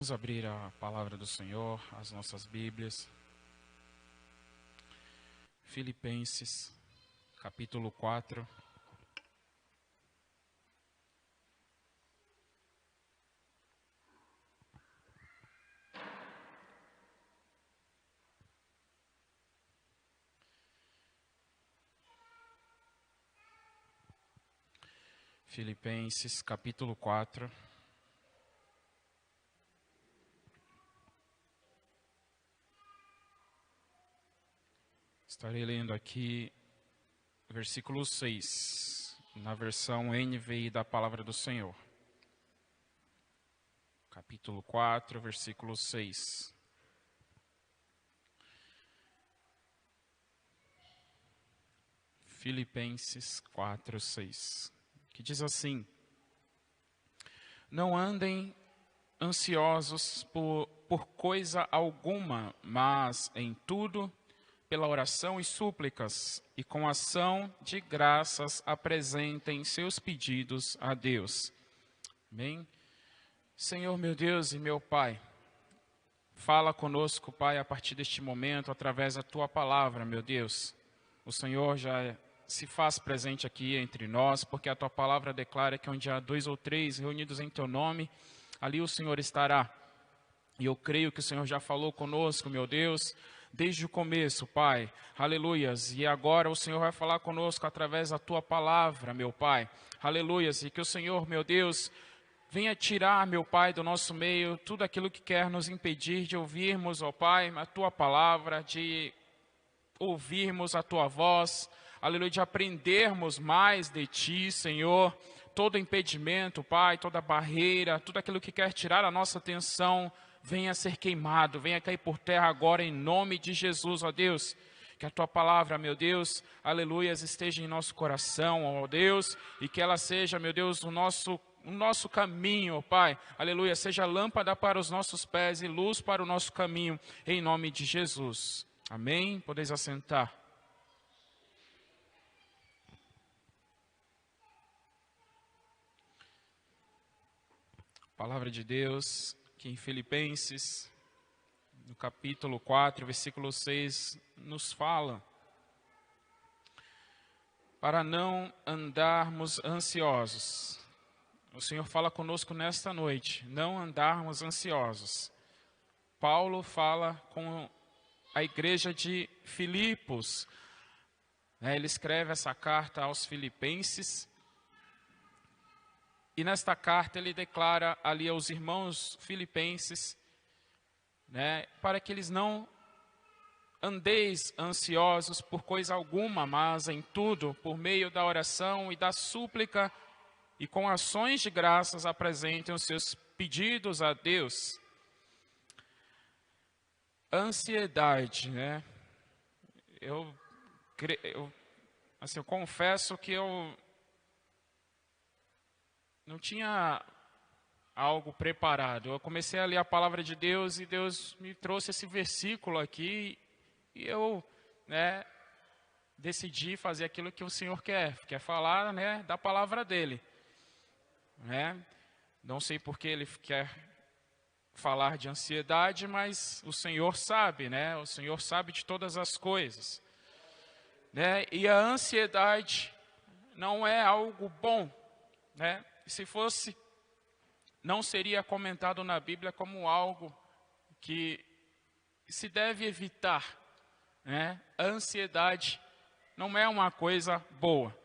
Vamos abrir a palavra do Senhor, as nossas Bíblias. Filipenses, capítulo 4. Filipenses, capítulo 4. Estarei lendo aqui versículo 6, na versão NVI da Palavra do Senhor. Capítulo 4, versículo 6. Filipenses 4, 6. Que diz assim: Não andem ansiosos por coisa alguma, mas em tudo, pela oração e súplicas, e com ação de graças apresentem seus pedidos a Deus. Amém? Senhor, meu Deus e meu Pai, fala conosco, Pai, a partir deste momento, através da Tua palavra, meu Deus. O Senhor já se faz presente aqui entre nós, porque a Tua palavra declara que onde há 2 ou 3 reunidos em Teu nome, ali o Senhor estará. E eu creio que o Senhor já falou conosco, meu Deus, desde o começo, Pai, aleluias, e agora o Senhor vai falar conosco através da Tua palavra, meu Pai, aleluias, e que o Senhor, meu Deus, venha tirar, meu Pai, do nosso meio, tudo aquilo que quer nos impedir de ouvirmos, ó Pai, a Tua palavra, de ouvirmos a Tua voz, aleluia, de aprendermos mais de Ti, Senhor, todo impedimento, Pai, toda barreira, tudo aquilo que quer tirar a nossa atenção, venha ser queimado, venha cair por terra agora em nome de Jesus, ó Deus. Que a Tua palavra, meu Deus, aleluias, esteja em nosso coração, ó Deus, e que ela seja, meu Deus, o nosso caminho, ó Pai, aleluia, seja lâmpada para os nossos pés e luz para o nosso caminho, em nome de Jesus. Amém? Podeis assentar. Palavra de Deus, que em Filipenses, no capítulo 4, versículo 6, nos fala: para não andarmos ansiosos. O Senhor fala conosco nesta noite, não andarmos ansiosos. Paulo fala com a igreja de Filipos, ele escreve essa carta aos filipenses, e nesta carta ele declara ali aos irmãos filipenses, para que eles não andeis ansiosos por coisa alguma, mas em tudo, por meio da oração e da súplica, e com ações de graças apresentem os seus pedidos a Deus. Ansiedade, Eu confesso que eu não tinha algo preparado. Eu comecei a ler a palavra de Deus e Deus me trouxe esse versículo aqui e eu, decidi fazer aquilo que o Senhor quer falar, da palavra dele, Não sei por que ele quer falar de ansiedade, mas o Senhor sabe, O Senhor sabe de todas as coisas, E a ansiedade não é algo bom, Se fosse, não seria comentado na Bíblia como algo que se deve evitar, A ansiedade não é uma coisa boa,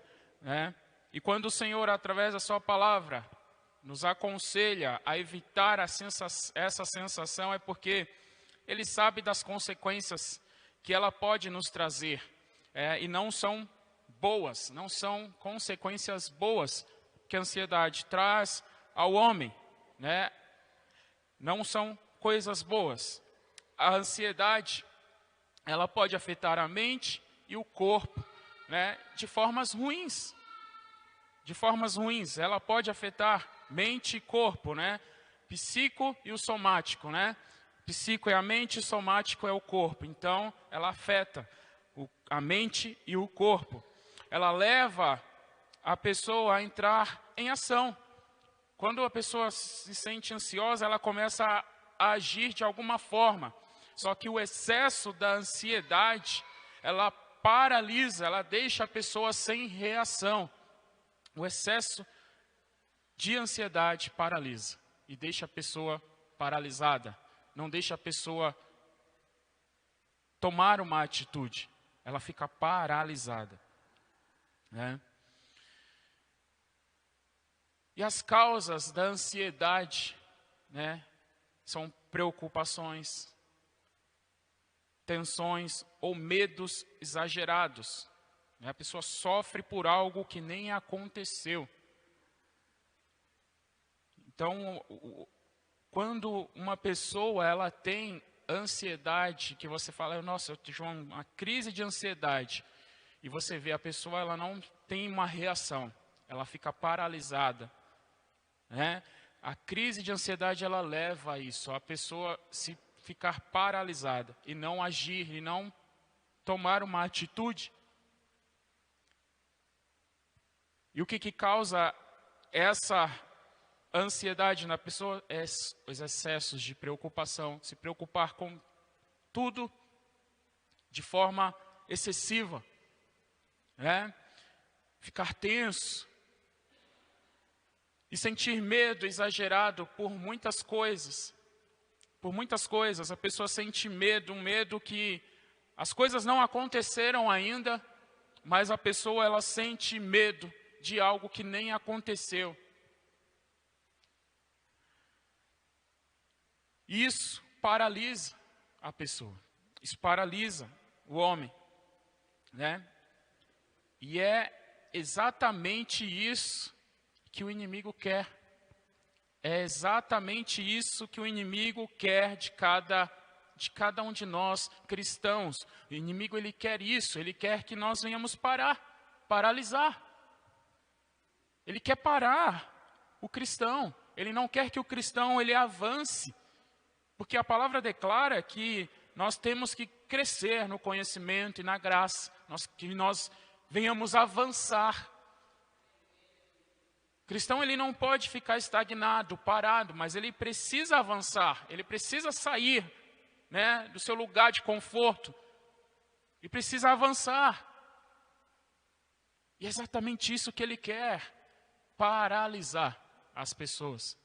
E quando o Senhor, através da sua palavra, nos aconselha a evitar essa sensação, é porque Ele sabe das consequências que ela pode nos trazer, e não são boas, não são consequências boas que a ansiedade traz ao homem, Não são coisas boas. A ansiedade, ela pode afetar a mente e o corpo, de formas ruins. De formas ruins, ela pode afetar mente e corpo, Psico e o somático, Psico é a mente, somático é o corpo. Então, ela afeta a mente e o corpo. Ela leva a pessoa a entrar em ação. Quando a pessoa se sente ansiosa, ela começa agir de alguma forma. Só que o excesso da ansiedade, ela paralisa, ela deixa a pessoa sem reação. O excesso de ansiedade paralisa e deixa a pessoa paralisada. Não deixa a pessoa tomar uma atitude. Ela fica paralisada, né? E as causas da ansiedade, né, são preocupações, tensões ou medos exagerados. A pessoa sofre por algo que nem aconteceu. Então, quando uma pessoa ela tem ansiedade, que você fala, nossa, eu tive uma crise de ansiedade, e você vê a pessoa, ela não tem uma reação, ela fica paralisada, né? A crise de ansiedade, ela leva a isso, a pessoa se ficar paralisada, e não agir, e não tomar uma atitude. E o que causa essa ansiedade na pessoa é os excessos de preocupação, se preocupar com tudo de forma excessiva, né? Ficar tenso e sentir medo exagerado por muitas coisas. Por muitas coisas, a pessoa sente medo, um medo que as coisas não aconteceram ainda, mas a pessoa ela sente medo de algo que nem aconteceu. Isso paralisa a pessoa, isso paralisa o homem, né? E é exatamente isso que o inimigo quer. É exatamente isso que o inimigo quer de cada um de nós cristãos. O inimigo ele quer isso, ele quer que nós venhamos paralisar. Ele quer parar o cristão. Ele não quer que o cristão ele avance. Porque a palavra declara que nós temos que crescer no conhecimento e na graça, que nós venhamos avançar. O cristão ele não pode ficar estagnado, parado, mas ele precisa avançar, ele precisa sair, né, do seu lugar de conforto, e precisa avançar. E é exatamente isso que ele quer, paralisar as pessoas,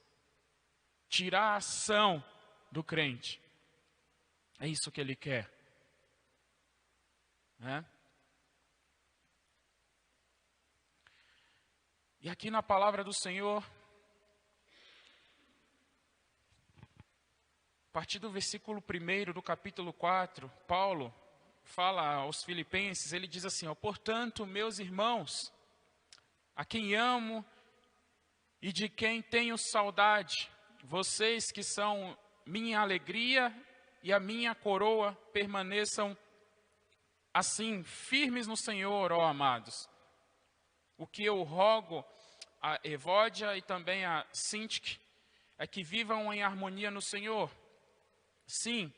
tirar a ação do crente. É isso que ele quer, né? E aqui na palavra do Senhor, a partir do versículo 1 do capítulo 4, Paulo fala aos filipenses, ele diz assim, ó, portanto, meus irmãos, a quem amo e de quem tenho saudade, vocês que são minha alegria e a minha coroa, permaneçam assim, firmes no Senhor, ó amados. O que eu rogo a Evódia e também a Sintique é que vivam em harmonia no Senhor. Sim,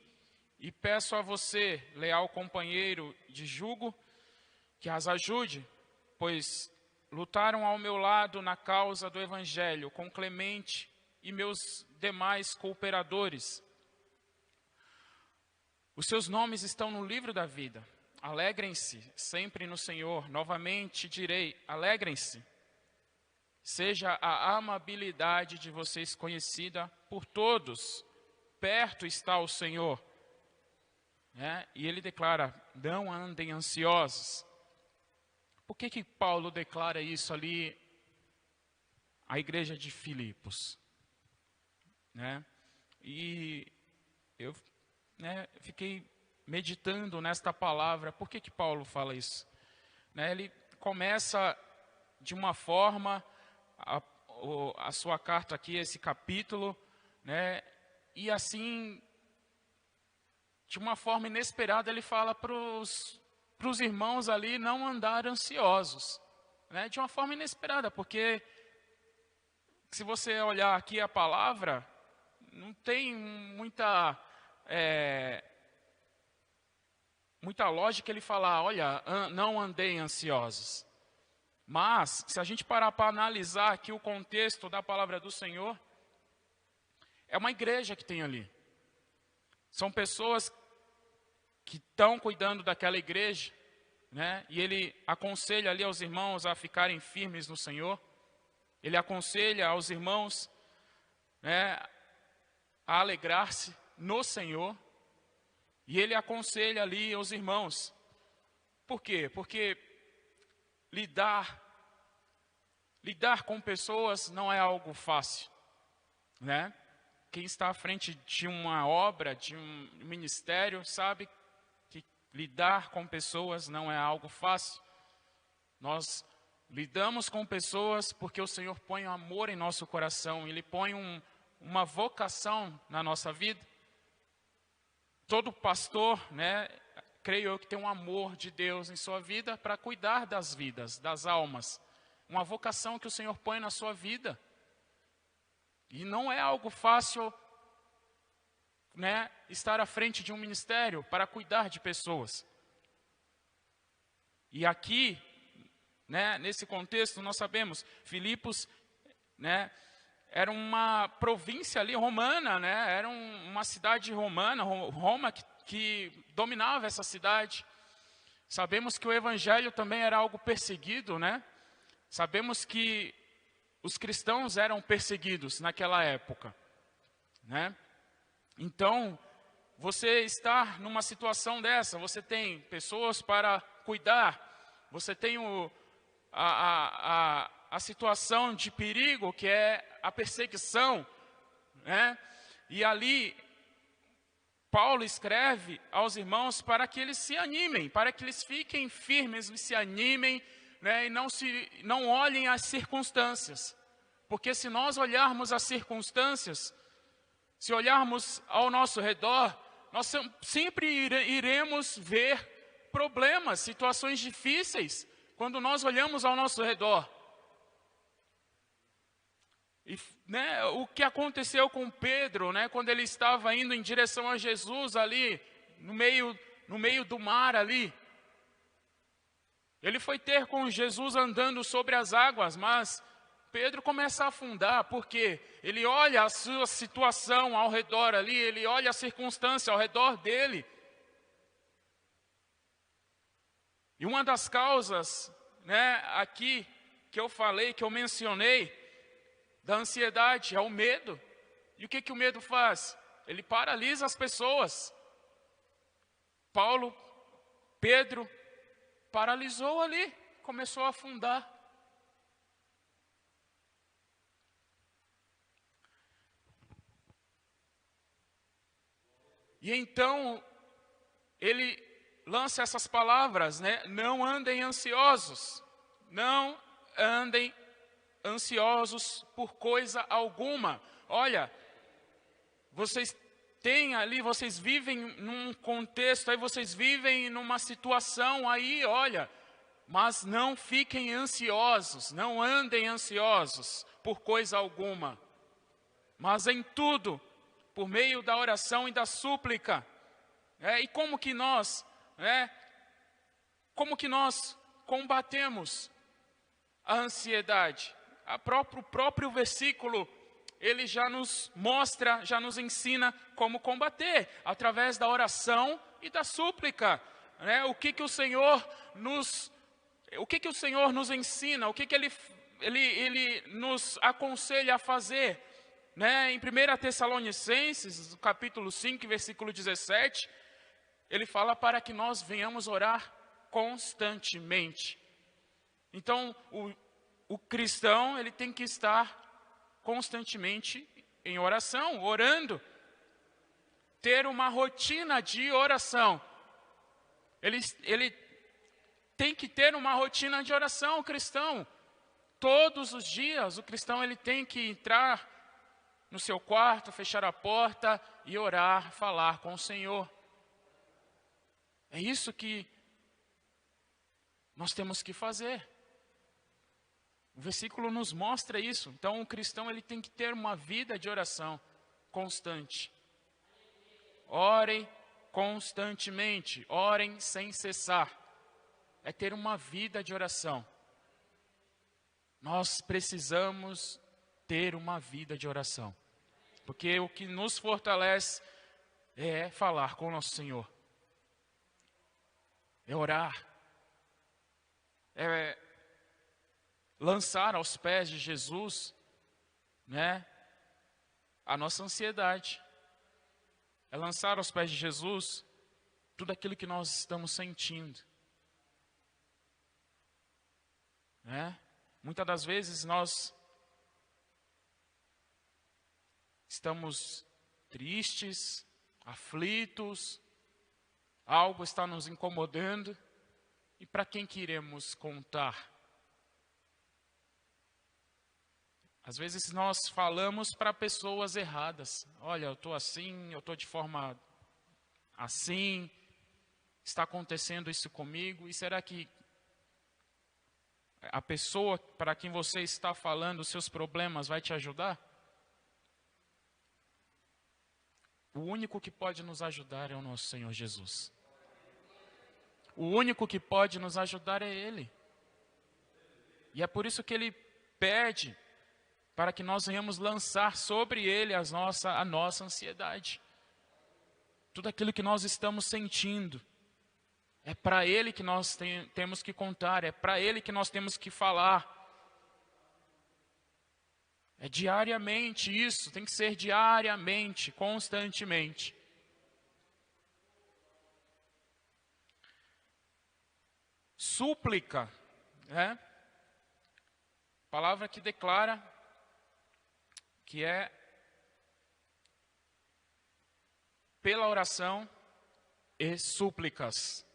e peço a você, leal companheiro de jugo, que as ajude, pois lutaram ao meu lado na causa do Evangelho, com Clemente e meus demais cooperadores. Os seus nomes estão no livro da vida. Alegrem-se sempre no Senhor. Novamente direi, alegrem-se. Seja a amabilidade de vocês conhecida por todos. Perto está o Senhor. E ele declara, não andem ansiosos. Por que Paulo declara isso ali à igreja de Filipos? E eu fiquei meditando nesta palavra. Por que Paulo fala isso? Ele começa de uma forma a sua carta aqui, esse capítulo, e assim, de uma forma inesperada, ele fala para os irmãos ali não andar ansiosos, de uma forma inesperada, porque se você olhar aqui a palavra, não tem muita lógica ele falar, olha, não andei ansiosos. Mas, se a gente parar para analisar aqui o contexto da palavra do Senhor, é uma igreja que tem ali. São pessoas que estão cuidando daquela igreja, né? E ele aconselha ali aos irmãos a ficarem firmes no Senhor. Ele aconselha aos irmãos, né, a alegrar-se no Senhor. E ele aconselha ali aos irmãos. Por quê? Porque lidar com pessoas não é algo fácil, né? Quem está à frente de uma obra, de um ministério, sabe que lidar com pessoas não é algo fácil. Nós lidamos com pessoas porque o Senhor põe um amor em nosso coração, Ele põe uma vocação na nossa vida. Todo pastor, né, creio eu que tem um amor de Deus em sua vida para cuidar das vidas, das almas. Uma vocação que o Senhor põe na sua vida. E não é algo fácil, né, estar à frente de um ministério para cuidar de pessoas. E aqui, né, nesse contexto, nós sabemos, Filipos, né, era uma província ali romana, né, era uma cidade romana, Roma que dominava essa cidade. Sabemos que o evangelho também era algo perseguido, né? Sabemos que os cristãos eram perseguidos naquela época, né? Então, você está numa situação dessa, você tem pessoas para cuidar, você tem a situação de perigo, que é a perseguição, né? E ali, Paulo escreve aos irmãos para que eles se animem, para que eles fiquem firmes, se animem, né? E não olhem as circunstâncias. Porque se nós olharmos as circunstâncias, se olharmos ao nosso redor, nós sempre iremos ver problemas, situações difíceis, quando nós olhamos ao nosso redor. E, né, o que aconteceu com Pedro, né, quando ele estava indo em direção a Jesus ali, no meio do mar ali. Ele foi ter com Jesus andando sobre as águas, mas Pedro começa a afundar, porque ele olha a sua situação ao redor ali, ele olha a circunstância ao redor dele. E uma das causas, né, aqui que eu falei, que eu mencionei, da ansiedade é o medo. E o que o medo faz? Ele paralisa as pessoas. Pedro paralisou ali, começou a afundar. E então, ele lança essas palavras, né? Não andem ansiosos, não andem ansiosos por coisa alguma. Olha, vocês têm ali, vocês vivem num contexto, aí vocês vivem numa situação aí, olha, mas não fiquem ansiosos, não andem ansiosos por coisa alguma, mas em tudo, por meio da oração e da súplica. E como que nós combatemos a ansiedade? O próprio versículo, ele já nos mostra, já nos ensina como combater, através da oração e da súplica. O que o Senhor nos ensina, o que ele nos aconselha a fazer. Em 1 Tessalonicenses, capítulo 5, versículo 17, ele fala para que nós venhamos orar constantemente. Então, o cristão, ele tem que estar constantemente em oração, orando. Ter uma rotina de oração. Ele tem que ter uma rotina de oração, o cristão. Todos os dias, o cristão ele tem que entrar no seu quarto, fechar a porta e orar, falar com o Senhor. É isso que nós temos que fazer. O versículo nos mostra isso. Então, o cristão ele tem que ter uma vida de oração constante. Orem constantemente, orem sem cessar. É ter uma vida de oração. Nós precisamos ter uma vida de oração. Porque o que nos fortalece é falar com o nosso Senhor, é orar, é lançar aos pés de Jesus, né, a nossa ansiedade, é lançar aos pés de Jesus tudo aquilo que nós estamos sentindo, né? Muitas das vezes nós estamos tristes, aflitos, algo está nos incomodando, e para quem que iremos contar? Às vezes nós falamos para pessoas erradas. Olha, eu estou assim, eu estou de forma assim, está acontecendo isso comigo, e será que a pessoa para quem você está falando os seus problemas vai te ajudar? O único que pode nos ajudar é o nosso Senhor Jesus. O único que pode nos ajudar é Ele. E é por isso que Ele pede para que nós venhamos lançar sobre Ele a nossa ansiedade. Tudo aquilo que nós estamos sentindo. É para Ele que nós temos que contar, é para Ele que nós temos que falar. É diariamente isso, tem que ser diariamente, constantemente. Súplica, né? Palavra que declara que é pela oração e súplicas.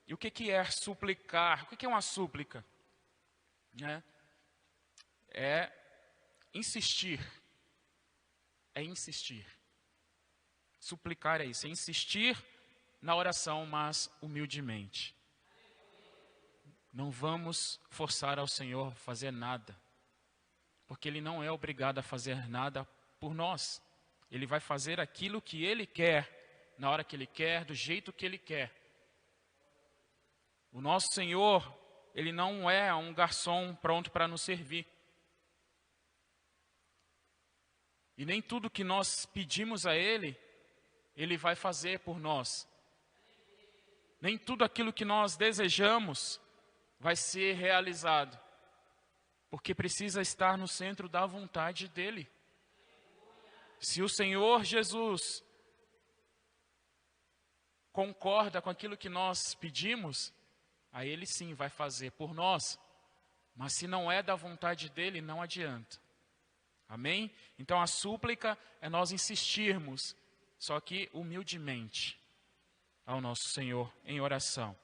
E o que é suplicar? O que é uma súplica? É insistir. É insistir. Suplicar é isso, é insistir na oração, mas humildemente. Não vamos forçar ao Senhor a fazer nada, porque Ele não é obrigado a fazer nada por nós. Ele vai fazer aquilo que Ele quer, na hora que Ele quer, do jeito que Ele quer. O nosso Senhor, Ele não é um garçom pronto para nos servir. E nem tudo que nós pedimos a Ele, Ele vai fazer por nós. Nem tudo aquilo que nós desejamos vai ser realizado. Porque precisa estar no centro da vontade dEle. Se o Senhor Jesus concorda com aquilo que nós pedimos, aí Ele sim vai fazer por nós. Mas se não é da vontade dEle, não adianta. Amém? Então a súplica é nós insistirmos, só que humildemente, ao nosso Senhor em oração.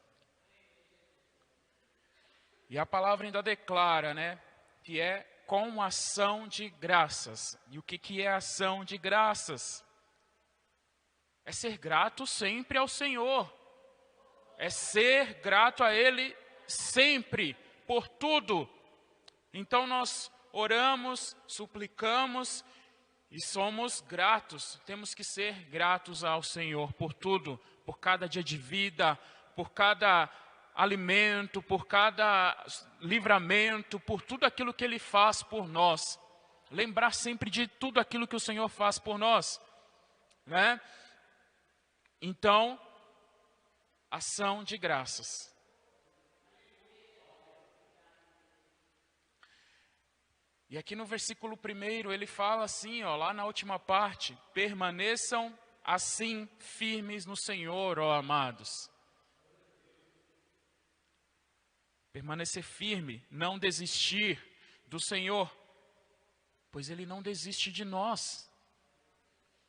E a palavra ainda declara, né, que é com ação de graças. E o que é ação de graças? É ser grato sempre ao Senhor. É ser grato a Ele sempre, por tudo. Então nós oramos, suplicamos e somos gratos. Temos que ser gratos ao Senhor por tudo, por cada dia de vida, por cada alimento, por cada livramento, por tudo aquilo que Ele faz por nós. Lembrar sempre de tudo aquilo que o Senhor faz por nós, né? Então, ação de graças. E aqui no versículo 1, ele fala assim, ó, lá na última parte: permaneçam assim firmes no Senhor, ó amados. Permanecer firme, não desistir do Senhor, pois Ele não desiste de nós.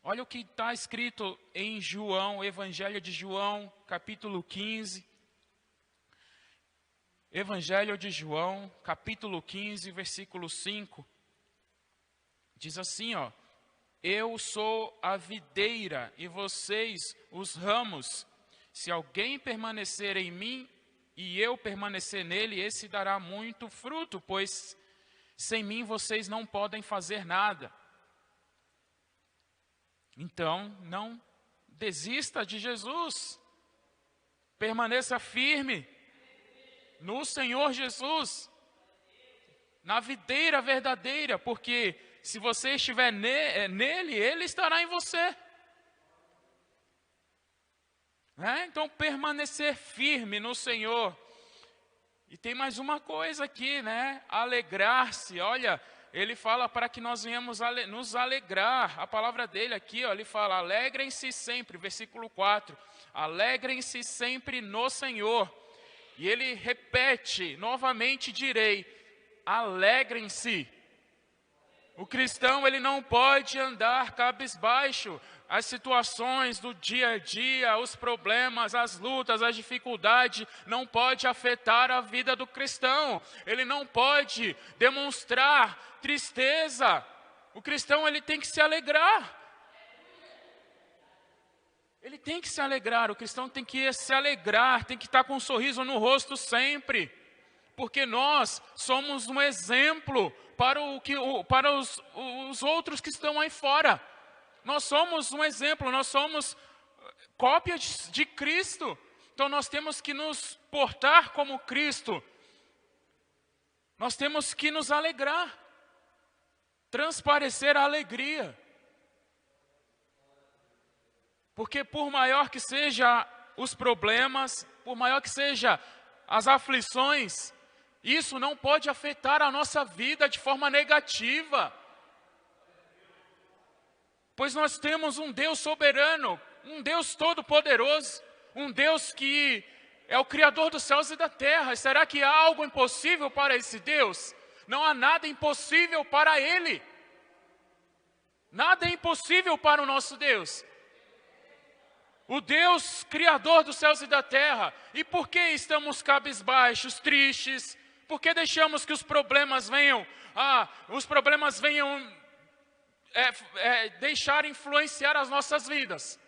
Olha o que está escrito em João, Evangelho de João, capítulo 15. Evangelho de João, capítulo 15, versículo 5. Diz assim, ó: eu sou a videira e vocês os ramos. Se alguém permanecer em mim e eu permanecer nele, esse dará muito fruto, pois sem mim vocês não podem fazer nada. Então, não desista de Jesus. Permaneça firme no Senhor Jesus, na videira verdadeira, porque se você estiver nele, ele estará em você. Então, permanecer firme no Senhor. E tem mais uma coisa aqui, alegrar-se. Olha, ele fala para que nós venhamos nos alegrar. A palavra dele aqui, ele fala, alegrem-se sempre, versículo 4. Alegrem-se sempre no Senhor. E ele repete, novamente direi, alegrem-se. O cristão, ele não pode andar cabisbaixo. As situações do dia a dia, os problemas, as lutas, as dificuldades, não pode afetar a vida do cristão. Ele não pode demonstrar tristeza. O cristão, ele tem que se alegrar. Ele tem que se alegrar, o cristão tem que se alegrar, tem que estar com um sorriso no rosto sempre. Porque nós somos um exemplo para os outros que estão aí fora. Nós somos um exemplo, nós somos cópias de Cristo. Então nós temos que nos portar como Cristo. Nós temos que nos alegrar, transparecer a alegria. Porque por maior que sejam os problemas, por maior que sejam as aflições, isso não pode afetar a nossa vida de forma negativa. Pois nós temos um Deus soberano, um Deus todo-poderoso, um Deus que é o Criador dos céus e da terra. Será que há algo impossível para esse Deus? Não há nada impossível para Ele. Nada é impossível para o nosso Deus. O Deus Criador dos céus e da terra. E por que estamos cabisbaixos, tristes? Por que deixamos que os problemas venham? Deixar influenciar as nossas vidas.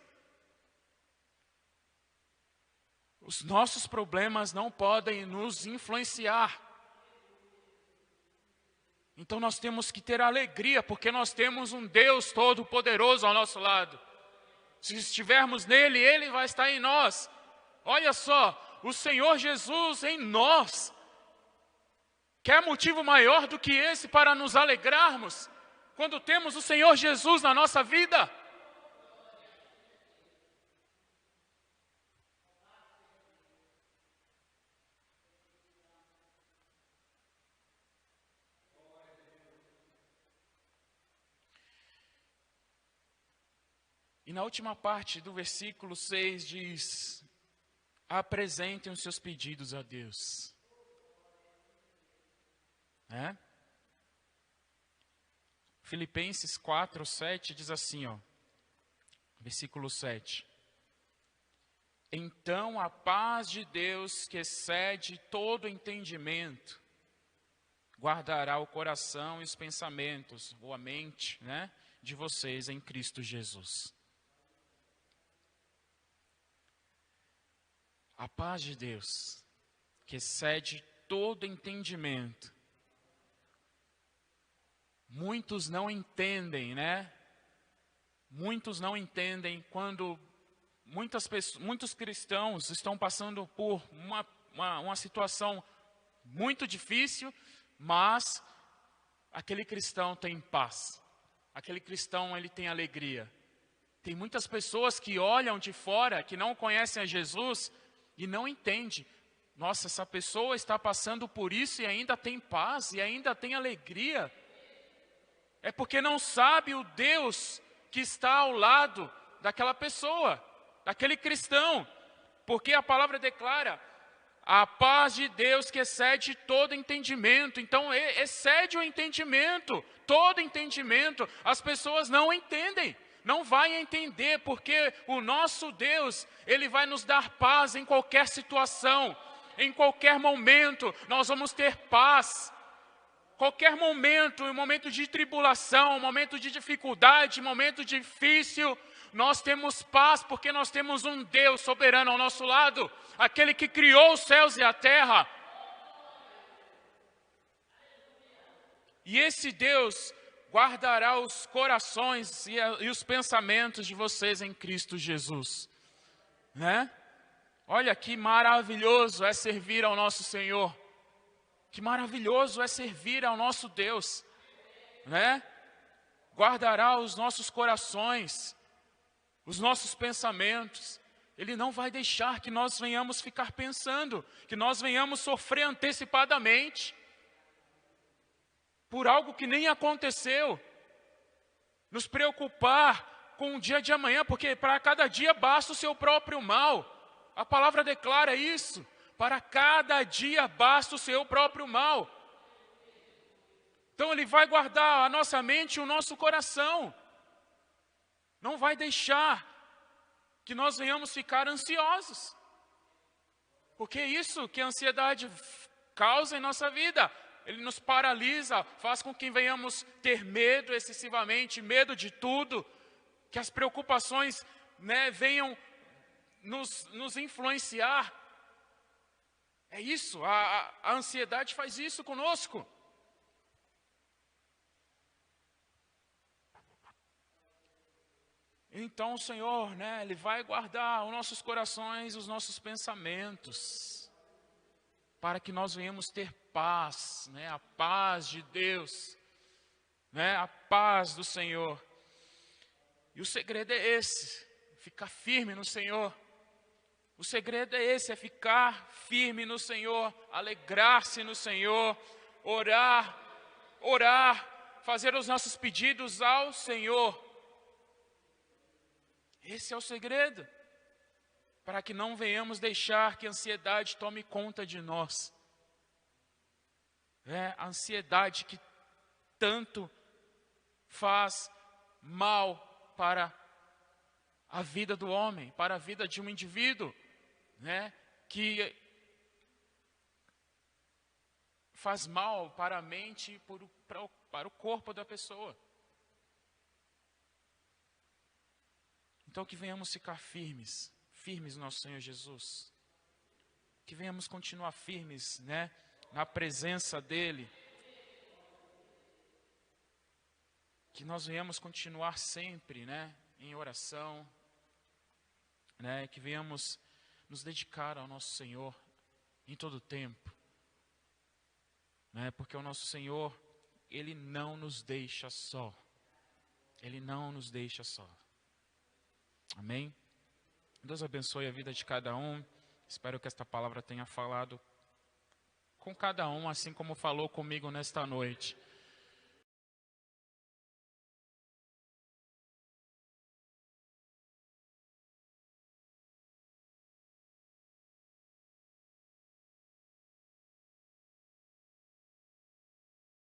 Os nossos problemas não podem nos influenciar. Então nós temos que ter alegria, porque nós temos um Deus todo-poderoso ao nosso lado. Se estivermos nele, ele vai estar em nós. Olha só, o Senhor Jesus em nós. Quer motivo maior do que esse para nos alegrarmos? Quando temos o Senhor Jesus na nossa vida. E na última parte do versículo 6 diz, apresentem os seus pedidos a Deus. Filipenses 4, 7 diz assim, versículo 7. Então a paz de Deus, que excede todo entendimento, guardará o coração e os pensamentos, ou a mente, de vocês em Cristo Jesus. A paz de Deus, que excede todo entendimento. Muitos não entendem, Muitos não entendem quando muitos cristãos estão passando por uma situação muito difícil, mas aquele cristão tem paz. Aquele cristão, ele tem alegria. Tem muitas pessoas que olham de fora, que não conhecem a Jesus e não entendem. Nossa, essa pessoa está passando por isso e ainda tem paz, e ainda tem alegria. É porque não sabe o Deus que está ao lado daquela pessoa, daquele cristão. Porque a palavra declara, a paz de Deus que excede todo entendimento. Então, excede o entendimento, todo entendimento. As pessoas não entendem, não vão entender, porque o nosso Deus, Ele vai nos dar paz em qualquer situação. Em qualquer momento, nós vamos ter paz. Qualquer momento, um momento de tribulação, um momento de dificuldade, um momento difícil, nós temos paz porque nós temos um Deus soberano ao nosso lado, aquele que criou os céus e a terra. E esse Deus guardará os corações e os pensamentos de vocês em Cristo Jesus. Olha que maravilhoso é servir ao nosso Senhor. Que maravilhoso é servir ao nosso Deus, guardará os nossos corações, os nossos pensamentos. Ele não vai deixar que nós venhamos ficar pensando, que nós venhamos sofrer antecipadamente por algo que nem aconteceu. Nos preocupar com o dia de amanhã, porque para cada dia basta o seu próprio mal. A palavra declara isso. Para cada dia basta o seu próprio mal. Então Ele vai guardar a nossa mente e o nosso coração. Não vai deixar que nós venhamos ficar ansiosos. Porque é isso que a ansiedade causa em nossa vida. Ele nos paralisa, faz com que venhamos ter medo excessivamente, medo de tudo. Que as preocupações, venham nos influenciar. É isso, a ansiedade faz isso conosco. Então o Senhor, Ele vai guardar os nossos corações, os nossos pensamentos, para que nós venhamos ter paz, a paz de Deus, a paz do Senhor. E o segredo é esse, ficar firme no Senhor. O segredo é esse, é ficar firme no Senhor, alegrar-se no Senhor, orar, fazer os nossos pedidos ao Senhor. Esse é o segredo, para que não venhamos deixar que a ansiedade tome conta de nós. A ansiedade que tanto faz mal para a vida do homem, para a vida de um indivíduo, que faz mal para a mente e para o corpo da pessoa. Então que venhamos ficar firmes no nosso Senhor Jesus. Que venhamos continuar firmes, na presença dEle. Que nós venhamos continuar sempre, em oração. Que venhamos nos dedicar ao nosso Senhor em todo o tempo. Porque o nosso Senhor, Ele não nos deixa só. Ele não nos deixa só. Amém? Deus abençoe a vida de cada um. Espero que esta palavra tenha falado com cada um, assim como falou comigo nesta noite.